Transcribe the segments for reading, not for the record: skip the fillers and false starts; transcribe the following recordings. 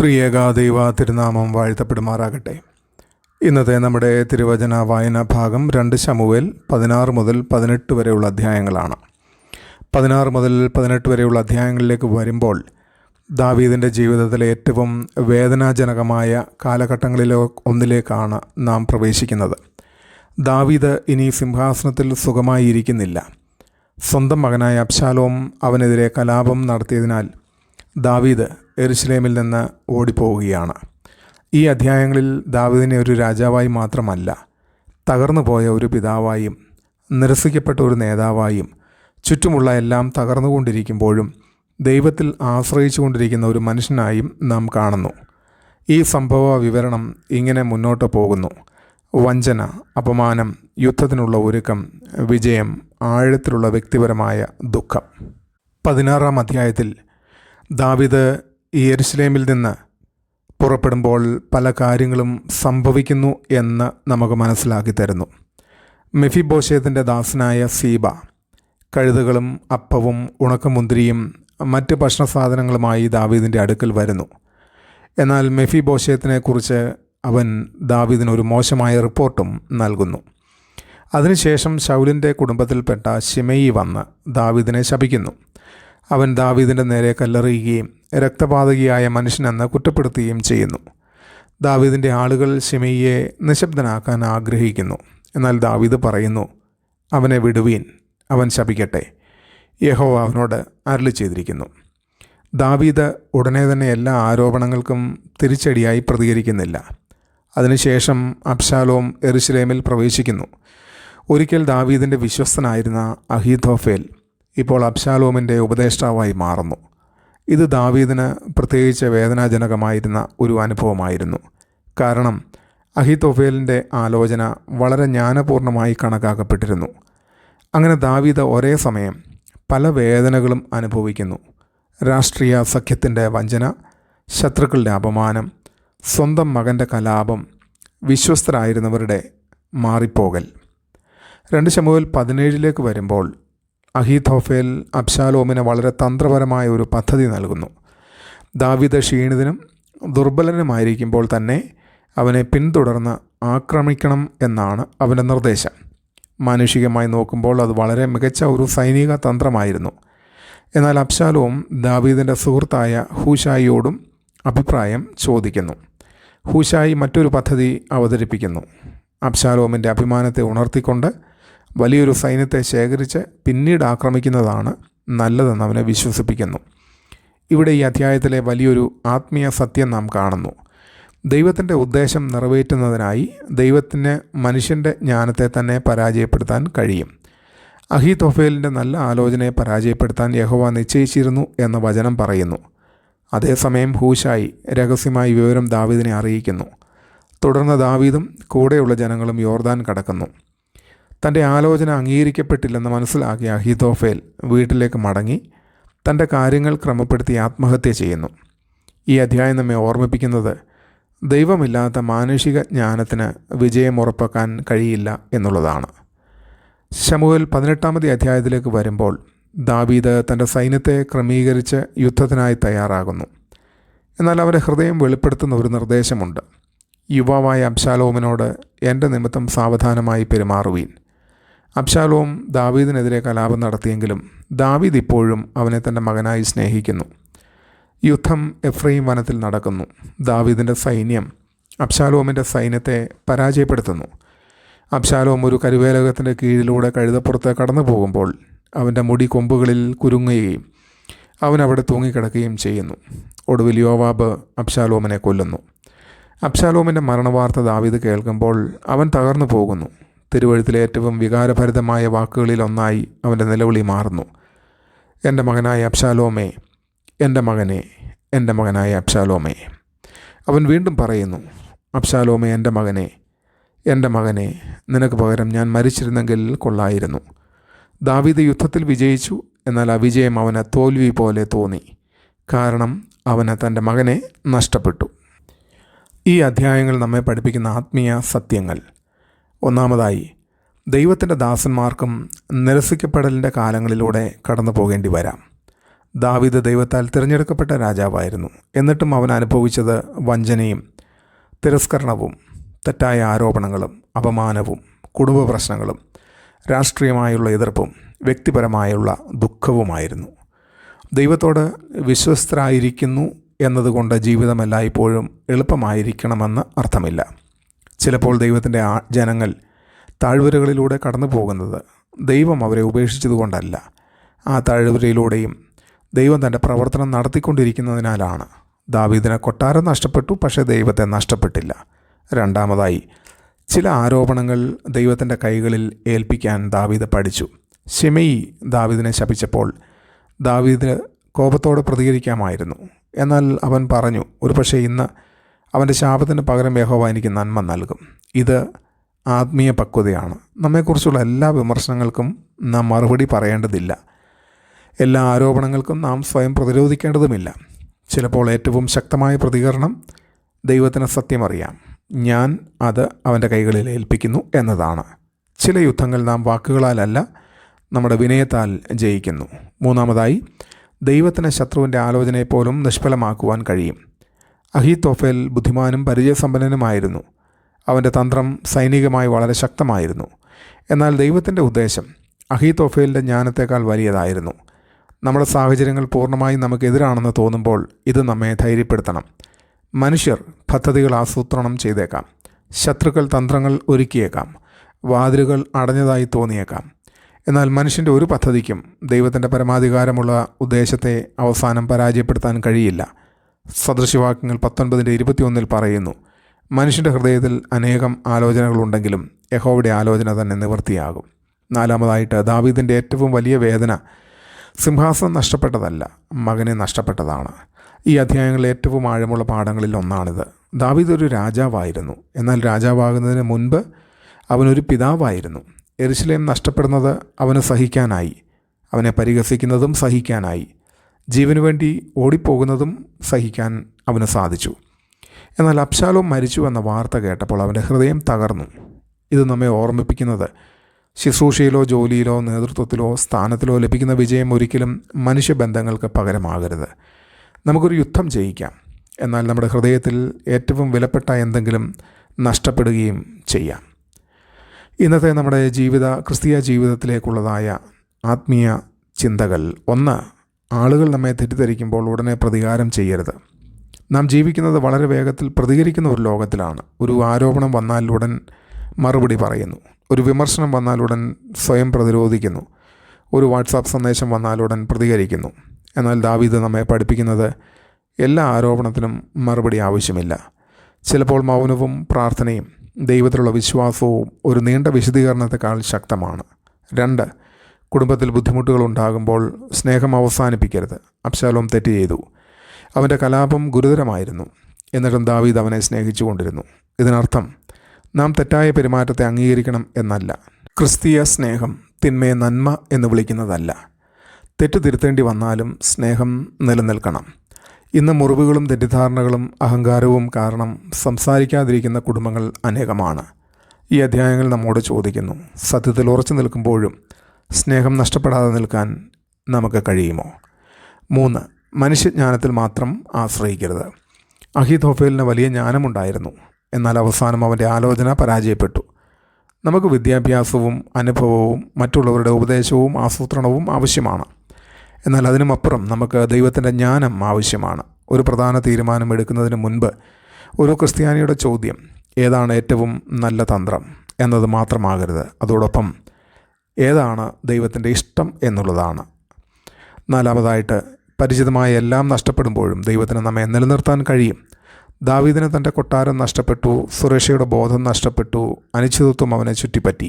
ത്രിയേക ദൈവ തിരുനാമം വാഴ്ത്തപ്പെടുമാറാകട്ടെ. ഇന്നത്തെ നമ്മുടെ തിരുവചന വായനാ ഭാഗം 2 ശമൂവേൽ 16 മുതൽ 18 വരെയുള്ള അധ്യായങ്ങളാണ്. 16 മുതൽ 18 വരെയുള്ള അധ്യായങ്ങളിലേക്ക് വരുമ്പോൾ ദാവീദിൻ്റെ ജീവിതത്തിലെ ഏറ്റവും വേദനാജനകമായ കാലഘട്ടങ്ങളിലോ ഒന്നിലേക്കാണ് നാം പ്രവേശിക്കുന്നത്. ദാവീദ് ഇനി സിംഹാസനത്തിൽ സുഖമായി ഇരിക്കുന്നില്ല. സ്വന്തം മകനായ അബ്ശാലോം അവനെതിരെ കലാപം നടത്തിയതിനാൽ ദാവീദ് യെരുശലേമിൽ നിന്ന് ഓടിപ്പോവുകയാണ്. ഈ അധ്യായങ്ങളിൽ ദാവീദിനെ ഒരു രാജാവായി മാത്രമല്ല, തകർന്നുപോയ ഒരു പിതാവായും നിരസിക്കപ്പെട്ട ഒരു നേതാവായും ചുറ്റുമുള്ള എല്ലാം തകർന്നുകൊണ്ടിരിക്കുമ്പോഴും ദൈവത്തിൽ ആശ്രയിച്ചു കൊണ്ടിരിക്കുന്ന ഒരു മനുഷ്യനായും നാം കാണുന്നു. ഈ സംഭവ വിവരണം ഇങ്ങനെ മുന്നോട്ട് പോകുന്നു: വഞ്ചന, അപമാനം, യുദ്ധത്തിനുള്ള ഒരുക്കം, വിജയം, ആഴത്തിലുള്ള വ്യക്തിപരമായ ദുഃഖം. 16-ാം അധ്യായത്തിൽ ദാവീദ് യെരുശലേമിൽ നിന്ന് പുറപ്പെടുമ്പോൾ പല കാര്യങ്ങളും സംഭവിക്കുന്നു എന്ന് നമുക്ക് മനസ്സിലാക്കി തരുന്നു. മെഫിബോശേത്തിൻ്റെ ദാസനായ സീബ കഴുതകളും അപ്പവും ഉണക്കമുന്തിരിയും മറ്റ് ഭക്ഷണസാധനങ്ങളുമായി ദാവീദിൻ്റെ അടുക്കൽ വരുന്നു. എന്നാൽ മെഫിബോശേത്തിനെക്കുറിച്ച് അവൻ ദാവീദിനൊരു മോശമായ റിപ്പോർട്ടും നൽകുന്നു. അതിനുശേഷം ശൗലിൻ്റെ കുടുംബത്തിൽപ്പെട്ട ശിമെയി വന്ന് ദാവീദിനെ ശപിക്കുന്നു. അവൻ ദാവീദിൻ്റെ നേരെ കല്ലെറിയുകയും രക്തപാതകിയായ മനുഷ്യനെന്ന് കുറ്റപ്പെടുത്തുകയും ചെയ്യുന്നു. ദാവീദിൻ്റെ ആളുകൾ ശിമെയിയെ നിശബ്ദനാക്കാൻ ആഗ്രഹിക്കുന്നു. എന്നാൽ ദാവീദ് പറയുന്നു, അവനെ വിടുവീൻ, അവൻ ശപിക്കട്ടെ. യഹോവ അവനോട് അരുളി ചെയ്തിരിക്കുന്നു. ദാവീദ് ഉടനെ തന്നെ എല്ലാ ആരോപണങ്ങൾക്കും തിരിച്ചടിയായി പ്രതികരിക്കുന്നില്ല. അതിനുശേഷം അബ്ശാലോം യെരുശലേമിൽ പ്രവേശിക്കുന്നു. ഒരിക്കൽ ദാവീദിൻ്റെ വിശ്വസ്തനായിരുന്ന അഹീഥോഫേൽ ഇപ്പോൾ അബ്ശാലോമിൻ്റെ ഉപദേഷ്ടാവായി മാറുന്നു. ഇത് ദാവീദിന് പ്രത്യേകിച്ച് വേദനാജനകമായിരുന്ന ഒരു അനുഭവമായിരുന്നു. കാരണം അഹീഥോഫേലിൻ്റെ ആലോചന വളരെ ജ്ഞാനപൂർണമായി കണക്കാക്കപ്പെട്ടിരുന്നു. അങ്ങനെ ദാവീദ് ഒരേ സമയം പല വേദനകളും അനുഭവിക്കുന്നു: രാഷ്ട്രീയ സഖ്യത്തിൻ്റെ വഞ്ചന, ശത്രുക്കളുടെ അപമാനം, സ്വന്തം മകൻ്റെ കലാപം, വിശ്വസ്തരായിരുന്നവരുടെ മാറിപ്പോകൽ. 2 ശമൂവേൽ 17 വരുമ്പോൾ അഹീഥോഫേൽ അബ്ശാലോമിന് വളരെ തന്ത്രപരമായ ഒരു പദ്ധതി നൽകുന്നു. ദാവീദ് ക്ഷീണിതനും ദുർബലനുമായിരിക്കുമ്പോൾ തന്നെ അവനെ പിന്തുടർന്ന് ആക്രമിക്കണം എന്നാണ് അവൻ്റെ നിർദ്ദേശം. മാനുഷികമായി നോക്കുമ്പോൾ അത് വളരെ മികച്ച ഒരു സൈനിക തന്ത്രമായിരുന്നു. എന്നാൽ അബ്ശാലോം ദാവീദിൻ്റെ സുഹൃത്തായ ഹൂശായിയോടും അഭിപ്രായം ചോദിക്കുന്നു. ഹൂശായി മറ്റൊരു പദ്ധതി അവതരിപ്പിക്കുന്നു. അബ്ശാലോമിൻ്റെ അഭിമാനത്തെ ഉണർത്തിക്കൊണ്ട് വലിയൊരു സൈന്യത്തെ ശേഖരിച്ച് പിന്നീട് ആക്രമിക്കുന്നതാണ് നല്ലതെന്ന് അവനെ വിശ്വസിപ്പിക്കുന്നു. ഇവിടെ ഈ അധ്യായത്തിലെ വലിയൊരു ആത്മീയ സത്യം നാം കാണുന്നു. ദൈവത്തിൻ്റെ ഉദ്ദേശം നിറവേറ്റുന്നതിനായി ദൈവത്തിന് മനുഷ്യൻ്റെ ജ്ഞാനത്തെ തന്നെ പരാജയപ്പെടുത്താൻ കഴിയും. അഹീഥോഫേലിൻ്റെ നല്ല ആലോചനയെ പരാജയപ്പെടുത്താൻ യഹോവ നിശ്ചയിച്ചിരുന്നു എന്ന വചനം പറയുന്നു. അതേസമയം ഹൂശായി രഹസ്യമായി വിവരം ദാവീദിനെ അറിയിക്കുന്നു. തുടർന്ന് ദാവീദും കൂടെയുള്ള ജനങ്ങളും യോർദാൻ കടക്കുന്നു. തൻ്റെ ആലോചന അംഗീകരിക്കപ്പെട്ടില്ലെന്ന് മനസ്സിലാക്കിയ അഹീഥോഫേൽ വീട്ടിലേക്ക് മടങ്ങി തൻ്റെ കാര്യങ്ങൾ ക്രമപ്പെടുത്തി ആത്മഹത്യ ചെയ്യുന്നു. ഈ അധ്യായം നമ്മെ ഓർമ്മിപ്പിക്കുന്നത് ദൈവമില്ലാത്ത മാനുഷിക ജ്ഞാനത്തിന് വിജയം ഉറപ്പാക്കാൻ കഴിയില്ല എന്നുള്ളതാണ്. ശമൂവേൽ 18-ാമത്തെ അധ്യായത്തിലേക്ക് വരുമ്പോൾ ദാവീദ് തൻ്റെ സൈന്യത്തെ ക്രമീകരിച്ച് യുദ്ധത്തിനായി തയ്യാറാകുന്നു. എന്നാൽ അവൻ്റെ ഹൃദയം വെളിപ്പെടുത്തുന്ന ഒരു നിർദ്ദേശമുണ്ട്: യുവാവായ അബ്ശാലോമിനോട് എൻ്റെ നിമിത്തം സാവധാനമായി പെരുമാറുവീൻ. അബ്ശാലോം ദാവീദിനെതിരെ കലാപം നടത്തിയെങ്കിലും ദാവീദ് ഇപ്പോഴും അവനെ തൻ്റെ മകനായി സ്നേഹിക്കുന്നു. യുദ്ധം എഫ്രൈം വനത്തിൽ നടക്കുന്നു. ദാവീദിൻ്റെ സൈന്യം അബ്ശാലോമിൻ്റെ സൈന്യത്തെ പരാജയപ്പെടുത്തുന്നു. അബ്ശാലോം ഒരു കരുവേലകത്തിൻ്റെ കീഴിലൂടെ കഴുതപ്പുറത്ത് കടന്നു പോകുമ്പോൾ അവൻ്റെ മുടി കൊമ്പുകളിൽ കുരുങ്ങുകയും അവൻ അവിടെ തൂങ്ങിക്കിടക്കുകയും ചെയ്യുന്നു. ഒടുവിൽ യോവാബ് അബ്ശാലോമിനെ കൊല്ലുന്നു. അബ്ശാലോമിൻ്റെ മരണവാർത്ത ദാവീദ് കേൾക്കുമ്പോൾ അവൻ തകർന്നു പോകുന്നു. തിരുവഴുത്തിലെ ഏറ്റവും വികാരഭരിതമായ വാക്കുകളിലൊന്നായി അവൻ്റെ നിലവിളി മാറുന്നു: എൻ്റെ മകനായ അബ്ശാലോമേ, എൻ്റെ മകനെ, എൻ്റെ മകനായ അബ്ശാലോമേ. അവൻ വീണ്ടും പറയുന്നു: അബ്ശാലോമേ, എൻ്റെ മകനെ, എൻ്റെ മകനെ, നിനക്ക് പകരം ഞാൻ മരിച്ചിരുന്നെങ്കിൽ കൊള്ളായിരുന്നു. ദാവീദ് യുദ്ധത്തിൽ വിജയിച്ചു. എന്നാൽ ആ വിജയം അവന് തോൽവി പോലെ തോന്നി. കാരണം അവന് തൻ്റെ മകനെ നഷ്ടപ്പെട്ടു. ഈ അധ്യായങ്ങൾ നമ്മെ പഠിപ്പിക്കുന്ന ആത്മീയ സത്യങ്ങൾ: ഒന്നാമതായി, ദൈവത്തിൻ്റെ ദാസന്മാർക്കും നിരസിക്കപ്പെടലിൻ്റെ കാലങ്ങളിലൂടെ കടന്നു പോകേണ്ടി വരാം. ദാവീദ് ദൈവത്താൽ തിരഞ്ഞെടുക്കപ്പെട്ട രാജാവായിരുന്നു. എന്നിട്ടും അവൻ അനുഭവിച്ചത് വഞ്ചനയും തിരസ്കരണവും തെറ്റായ ആരോപണങ്ങളും അപമാനവും കുടുംബ പ്രശ്നങ്ങളും രാഷ്ട്രീയമായുള്ള എതിർപ്പും വ്യക്തിപരമായുള്ള ദുഃഖവുമായിരുന്നു. ദൈവത്തോട് വിശ്വസ്തരായിരിക്കുന്നു എന്നതുകൊണ്ട് ജീവിതം എല്ലായ്പ്പോഴും എളുപ്പമായിരിക്കണമെന്ന് അർത്ഥമില്ല. ചിലപ്പോൾ ദൈവത്തിൻ്റെ ജനങ്ങൾ താഴ്വരകളിലൂടെ കടന്നു പോകുന്നത് ദൈവം അവരെ ഉപേക്ഷിച്ചതുകൊണ്ടല്ല, ആ താഴ്വരയിലൂടെയും ദൈവം തൻ്റെ പ്രവർത്തനം നടത്തിക്കൊണ്ടിരിക്കുന്നതിനാലാണ്. ദാവീദിന് കൊട്ടാരം നഷ്ടപ്പെട്ടു, പക്ഷേ ദൈവത്തെ നഷ്ടപ്പെട്ടില്ല. രണ്ടാമതായി, ചില ആരോപണങ്ങൾ ദൈവത്തിൻ്റെ കൈകളിൽ ഏൽപ്പിക്കാൻ ദാവീദ് പഠിച്ചു. ശിമെയി ദാവീദിനെ ശപിച്ചപ്പോൾ ദാവീദിന് കോപത്തോടെ പ്രതികരിക്കാമായിരുന്നു. എന്നാൽ അവൻ പറഞ്ഞു, ഒരുപക്ഷെ ഇന്ന് അവൻ്റെ ശാപത്തിന് പകരം യഹോവ എനിക്ക് നന്മ നൽകും. ഇത് ആത്മീയ പക്വതയാണ്. നമ്മെക്കുറിച്ചുള്ള എല്ലാ വിമർശനങ്ങൾക്കും നാം മറുപടി പറയേണ്ടതില്ല. എല്ലാ ആരോപണങ്ങൾക്കും നാം സ്വയം പ്രതിരോധിക്കേണ്ടതുമില്ല. ചിലപ്പോൾ ഏറ്റവും ശക്തമായ പ്രതികരണം ദൈവത്തിന് സത്യമറിയാം, ഞാൻ അത് അവൻ്റെ കൈകളിൽ ഏൽപ്പിക്കുന്നു എന്നതാണ്. ചില യുദ്ധങ്ങൾ നാം വാക്കുകളാലല്ല, നമ്മുടെ വിനയത്താൽ ജയിക്കുന്നു. മൂന്നാമതായി, ദൈവത്തിന് ശത്രുവിൻ്റെ ആലോചനയെപ്പോലും നിഷ്ഫലമാക്കുവാൻ കഴിയും. അഹീത്തോഫേൽ ബുദ്ധിമാനും പരിചയസമ്പന്നനുമായിരുന്നു. അവൻ്റെ തന്ത്രം സൈനികമായി വളരെ ശക്തമായിരുന്നു. എന്നാൽ ദൈവത്തിൻ്റെ ഉദ്ദേശം അഹീത്തോഫേലിൻ്റെ ജ്ഞാനത്തേക്കാൾ വലിയതായിരുന്നു. നമ്മുടെ സാഹചര്യങ്ങൾ പൂർണ്ണമായും നമുക്കെതിരാണെന്ന് തോന്നുമ്പോൾ ഇത് നമ്മെ ധൈര്യപ്പെടുത്തണം. മനുഷ്യർ പദ്ധതികൾ ആസൂത്രണം ചെയ്തേക്കാം, ശത്രുക്കൾ തന്ത്രങ്ങൾ ഒരുക്കിയേക്കാം, വാതിലുകൾ അടഞ്ഞതായി തോന്നിയേക്കാം. എന്നാൽ മനുഷ്യൻ്റെ ഒരു പദ്ധതിക്കും ദൈവത്തിൻ്റെ പരമാധികാരമുള്ള ഉദ്ദേശത്തെ അവസാനം പരാജയപ്പെടുത്താൻ കഴിയില്ല. സദൃശവാക്യങ്ങൾ 19:21 പറയുന്നു, മനുഷ്യൻ്റെ ഹൃദയത്തിൽ അനേകം ആലോചനകളുണ്ടെങ്കിലും യഹോവയുടെ ആലോചന തന്നെ നിവൃത്തിയാകും. നാലാമതായിട്ട്, ദാവീദിൻ്റെ ഏറ്റവും വലിയ വേദന സിംഹാസനം നഷ്ടപ്പെട്ടതല്ല, മകനെ നഷ്ടപ്പെട്ടതാണ്. ഈ അധ്യായങ്ങളിലെ ഏറ്റവും ആഴമുള്ള പാഠങ്ങളിൽ ഒന്നാണിത്. ദാവീദ് ഒരു രാജാവായിരുന്നു, എന്നാൽ രാജാവാകുന്നതിന് മുൻപ് അവനൊരു പിതാവായിരുന്നു. യെരുശലേം നഷ്ടപ്പെടുന്നത് അവന് സഹിക്കാനായി, അവനെ പരിഹസിക്കുന്നതും സഹിക്കാനായി, ജീവനു വേണ്ടി ഓടിപ്പോകുന്നതും സഹിക്കാൻ അവന് സാധിച്ചു. എന്നാൽ അബ്ശാലോം മരിച്ചു എന്ന വാർത്ത കേട്ടപ്പോൾ അവൻ്റെ ഹൃദയം തകർന്നു. ഇത് നമ്മെ ഓർമ്മിപ്പിക്കുന്നത് ശുശ്രൂഷയിലോ ജോലിയിലോ നേതൃത്വത്തിലോ സ്ഥാനത്തിലോ ലഭിക്കുന്ന വിജയം ഒരിക്കലും മനുഷ്യബന്ധങ്ങൾക്ക് പകരമാകരുത്. നമുക്കൊരു യുദ്ധം ജയിക്കാം, എന്നാൽ നമ്മുടെ ഹൃദയത്തിൽ ഏറ്റവും വിലപ്പെട്ട എന്തെങ്കിലും നഷ്ടപ്പെടുകയും ചെയ്യാം. ഇന്നത്തെ നമ്മുടെ ക്രിസ്തീയ ജീവിതത്തിലേക്കുള്ളതായ ആത്മീയ ചിന്തകൾ: 1. ആളുകൾ നമ്മെ തെറ്റിദ്ധരിക്കുമ്പോൾ ഉടനെ പ്രതികാരം ചെയ്യരുത്. നാം ജീവിക്കുന്നത് വളരെ വേഗത്തിൽ പ്രതികരിക്കുന്ന ഒരു ലോകത്തിലാണ്. ഒരു ആരോപണം വന്നാൽ ഉടൻ മറുപടി പറയുന്നു, ഒരു വിമർശനം വന്നാൽ ഉടൻ സ്വയം പ്രതിരോധിക്കുന്നു, ഒരു വാട്സാപ്പ് സന്ദേശം വന്നാൽ ഉടൻ പ്രതികരിക്കുന്നു. എന്നാൽ ദാവീദ് നമ്മെ പഠിപ്പിക്കുന്നത് എല്ലാ ആരോപണത്തിനും മറുപടി ആവശ്യമില്ല. ചിലപ്പോൾ മൗനവും പ്രാർത്ഥനയും ദൈവത്തിലുള്ള വിശ്വാസവും ഒരു നീണ്ട വിശദീകരണത്തെക്കാൾ ശക്തമാണ്. 2. കുടുംബത്തിൽ ബുദ്ധിമുട്ടുകൾ ഉണ്ടാകുമ്പോൾ സ്നേഹം അവസാനിപ്പിക്കരുത്. അബ്ശാലോം തെറ്റ് ചെയ്തു, അവൻ്റെ കലാപം ഗുരുതരമായിരുന്നു. എന്നിട്ടും ദാവീദ് അവനെ സ്നേഹിച്ചുകൊണ്ടിരുന്നു. ഇതിനർത്ഥം നാം തെറ്റായ പെരുമാറ്റത്തെ അംഗീകരിക്കണം എന്നല്ല. ക്രിസ്തീയ സ്നേഹം തിന്മയെ നന്മ എന്ന് വിളിക്കുന്നതല്ല. തെറ്റ് തിരുത്തേണ്ടി വന്നാലും സ്നേഹം നിലനിൽക്കണം. ഇന്ന് മുറിവുകളും തെറ്റിദ്ധാരണകളും അഹങ്കാരവും കാരണം സംസാരിക്കാതിരിക്കുന്ന കുടുംബങ്ങൾ അനേകമാണ്. ഈ അധ്യായങ്ങൾ നമ്മോട് ചോദിക്കുന്നു, സത്യത്തിൽ ഉറച്ചു നിൽക്കുമ്പോഴും സ്നേഹം നഷ്ടപ്പെടാതെ നിൽക്കാൻ നമുക്ക് കഴിയുമോ? 3. മനുഷ്യജ്ഞാനത്തിൽ മാത്രം ആശ്രയിക്കരുത്. അഹീത്തോഫേലിന് വലിയ ജ്ഞാനമുണ്ടായിരുന്നു, എന്നാൽ അവസാനം അവൻ്റെ ആലോചന പരാജയപ്പെട്ടു. നമുക്ക് വിദ്യാഭ്യാസവും അനുഭവവും മറ്റുള്ളവരുടെ ഉപദേശവും ആസൂത്രണവും ആവശ്യമാണ്. എന്നാൽ അതിനുമപ്പുറം നമുക്ക് ദൈവത്തിൻ്റെ ജ്ഞാനം ആവശ്യമാണ്. ഒരു പ്രധാന തീരുമാനം എടുക്കുന്നതിന് മുൻപ് ഒരു ക്രിസ്ത്യാനിയുടെ ചോദ്യം ഏതാണ് ഏറ്റവും നല്ല തന്ത്രം എന്നത് മാത്രമാകരുത്, അതോടൊപ്പം ഏതാണ് ദൈവത്തിൻ്റെ ഇഷ്ടം എന്നുള്ളതാണ്. 4. പരിചിതമായ എല്ലാം നഷ്ടപ്പെടുമ്പോഴും ദൈവത്തിന് നമ്മെ നിലനിർത്താൻ കഴിയും. ദാവീദിന് തൻ്റെ കൊട്ടാരം നഷ്ടപ്പെട്ടു, സുരക്ഷയുടെ ബോധം നഷ്ടപ്പെട്ടു, അനിശ്ചിതത്വം അവനെ ചുറ്റിപ്പറ്റി.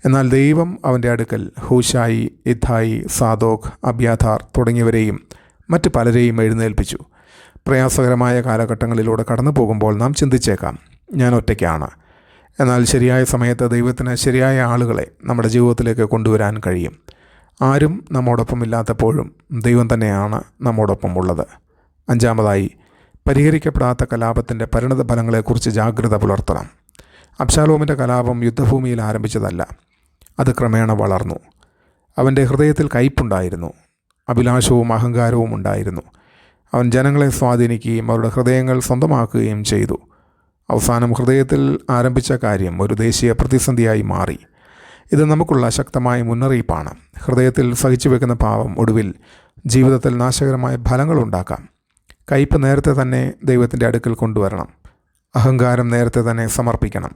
എന്നാൽ ദൈവം അവൻ്റെ അടുക്കൽ ഹൂശായി, ഇത്ഥായി, സാദോക്, അബ്യാഥാർ തുടങ്ങിയവരെയും മറ്റ് പലരെയും എഴുന്നേൽപ്പിച്ചു. പ്രയാസകരമായ കാലഘട്ടങ്ങളിലൂടെ കടന്നു പോകുമ്പോൾ നാം ചിന്തിച്ചേക്കാം, ഞാൻ ഒറ്റയ്ക്കാണ്. എന്നാൽ ശരിയായ സമയത്ത് ദൈവത്തിന് ശരിയായ ആളുകളെ നമ്മുടെ ജീവിതത്തിലേക്ക് കൊണ്ടുവരാൻ കഴിയും. ആരും നമ്മോടൊപ്പം ഇല്ലാത്തപ്പോഴും ദൈവം തന്നെയാണ് നമ്മോടൊപ്പം ഉള്ളത്. 5. പരിഹരിക്കപ്പെടാത്ത കലാപത്തിൻ്റെ പരിണത ഫലങ്ങളെക്കുറിച്ച് ജാഗ്രത പുലർത്തണം. അബ്ശാലോമിൻ്റെ കലാപം യുദ്ധഭൂമിയിൽ ആരംഭിച്ചതല്ല, അത് ക്രമേണ വളർന്നു. അവൻ്റെ ഹൃദയത്തിൽ കയ്പുണ്ടായിരുന്നു. അഭിലാഷവും അഹങ്കാരവും ഉണ്ടായിരുന്നു. അവൻ ജനങ്ങളെ സ്വാധീനിക്കുകയും അവരുടെ ഹൃദയങ്ങൾ സ്വന്തമാക്കുകയും ചെയ്തു. അവസാനം ഹൃദയത്തിൽ ആരംഭിച്ച കാര്യം ഒരു ദേശീയ പ്രതിസന്ധിയായി മാറി. ഇത് നമുക്കുള്ള ശക്തമായ മുന്നറിയിപ്പാണ്. ഹൃദയത്തിൽ സഹിച്ചു വെക്കുന്ന പാപം ഒടുവിൽ ജീവിതത്തിൽ നാശകരമായ ഫലങ്ങളുണ്ടാക്കാം. കയ്പ് നേരത്തെ തന്നെ ദൈവത്തിൻ്റെ അടുക്കൽ കൊണ്ടുവരണം. അഹങ്കാരം നേരത്തെ തന്നെ സമർപ്പിക്കണം.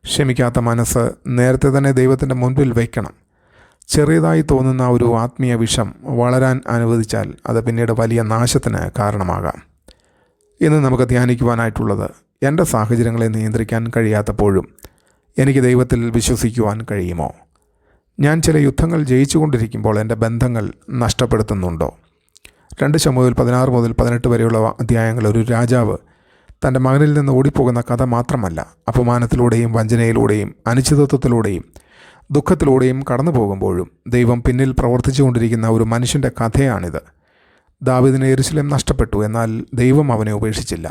ക്ഷമിക്കാത്ത മനസ്സ് നേരത്തെ തന്നെ ദൈവത്തിൻ്റെ മുൻപിൽ വയ്ക്കണം. ചെറിയതായി തോന്നുന്ന ഒരു ആത്മീയ വിഷം വളരാൻ അനുവദിച്ചാൽ അത് പിന്നീട് വലിയ നാശത്തിന് കാരണമാകാം. ഇന്ന് നമുക്ക് ധ്യാനിക്കുവാനായിട്ടുള്ളത്, എൻ്റെ സാഹചര്യങ്ങളെ നിയന്ത്രിക്കാൻ കഴിയാത്തപ്പോഴും എനിക്ക് ദൈവത്തിൽ വിശ്വസിക്കുവാൻ കഴിയുമോ? ഞാൻ ചില യുദ്ധങ്ങൾ ജയിച്ചുകൊണ്ടിരിക്കുമ്പോൾ എൻ്റെ ബന്ധങ്ങൾ നഷ്ടപ്പെടുത്തുന്നുണ്ടോ? 2 ശമൂവേൽ 16 മുതൽ 18 വരെയുള്ള അധ്യായങ്ങൾ ഒരു രാജാവ് തൻ്റെ മകനിൽ നിന്ന് ഓടിപ്പോകുന്ന കഥ മാത്രമല്ല, അപമാനത്തിലൂടെയും വഞ്ചനയിലൂടെയും അനിശ്ചിതത്വത്തിലൂടെയും ദുഃഖത്തിലൂടെയും കടന്നു പോകുമ്പോഴും ദൈവം പിന്നിൽ പ്രവർത്തിച്ചുകൊണ്ടിരിക്കുന്ന ഒരു മനുഷ്യൻ്റെ കഥയാണിത്. ദാവീദിന് യെരൂശലേം നഷ്ടപ്പെട്ടു, എന്നാൽ ദൈവം അവനെ ഉപേക്ഷിച്ചില്ല.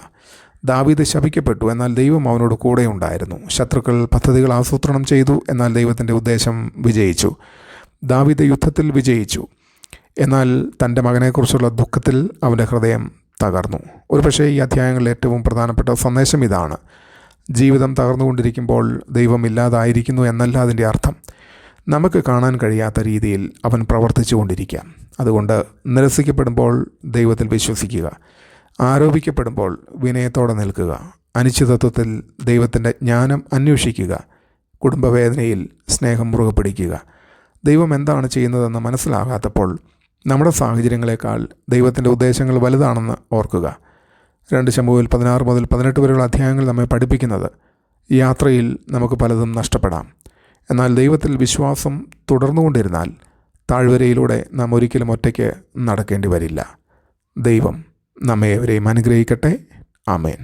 ദാവീദ് ശപിക്കപ്പെട്ടു, എന്നാൽ ദൈവം അവനോട് കൂടെ ഉണ്ടായിരുന്നു. ശത്രുക്കൾ പദ്ധതികൾ ആസൂത്രണം ചെയ്തു, എന്നാൽ ദൈവത്തിൻ്റെ ഉദ്ദേശം വിജയിച്ചു. ദാവീദ് യുദ്ധത്തിൽ വിജയിച്ചു, എന്നാൽ തൻ്റെ മകനെക്കുറിച്ചുള്ള ദുഃഖത്തിൽ അവൻ്റെ ഹൃദയം തകർന്നു. ഒരുപക്ഷേ ഈ അധ്യായങ്ങളിൽ ഏറ്റവും പ്രധാനപ്പെട്ട സന്ദേശം ഇതാണ്: ജീവിതം തകർന്നുകൊണ്ടിരിക്കുമ്പോൾ ദൈവം ഇല്ലാതായിരിക്കുന്നു എന്നല്ല അതിൻ്റെ അർത്ഥം. നമുക്ക് കാണാൻ കഴിയാത്ത രീതിയിൽ അവൻ പ്രവർത്തിച്ചു കൊണ്ടിരിക്കാം. അതുകൊണ്ട് നിരസിക്കപ്പെടുമ്പോൾ ദൈവത്തിൽ വിശ്വസിക്കുക. ആരോപിക്കപ്പെടുമ്പോൾ വിനയത്തോടെ നിൽക്കുക. അനിശ്ചിതത്വത്തിൽ ദൈവത്തിൻ്റെ ജ്ഞാനം അന്വേഷിക്കുക. കുടുംബവേദനയിൽ സ്നേഹം മുറുകെ പിടിക്കുക. ദൈവം എന്താണ് ചെയ്യുന്നതെന്ന് മനസ്സിലാകാത്തപ്പോൾ നമ്മുടെ സാഹചര്യങ്ങളെക്കാൾ ദൈവത്തിൻ്റെ ഉദ്ദേശങ്ങൾ വലുതാണെന്ന് ഓർക്കുക. 2 ശമൂവേൽ 16 മുതൽ 18 വരെയുള്ള അധ്യായങ്ങൾ നമ്മെ പഠിപ്പിക്കുന്നത്, യാത്രയിൽ നമുക്ക് പലതും നഷ്ടപ്പെടാം. എന്നാൽ ദൈവത്തിൽ വിശ്വാസം തുടർന്നുകൊണ്ടിരുന്നാൽ താഴ്വരയിലൂടെ നാം ഒരിക്കലും ഒറ്റയ്ക്ക് നടക്കേണ്ടി വരില്ല. ദൈവം നമ്മെ അവരെയും അനുഗ്രഹിക്കട്ടെ. ആമേൻ.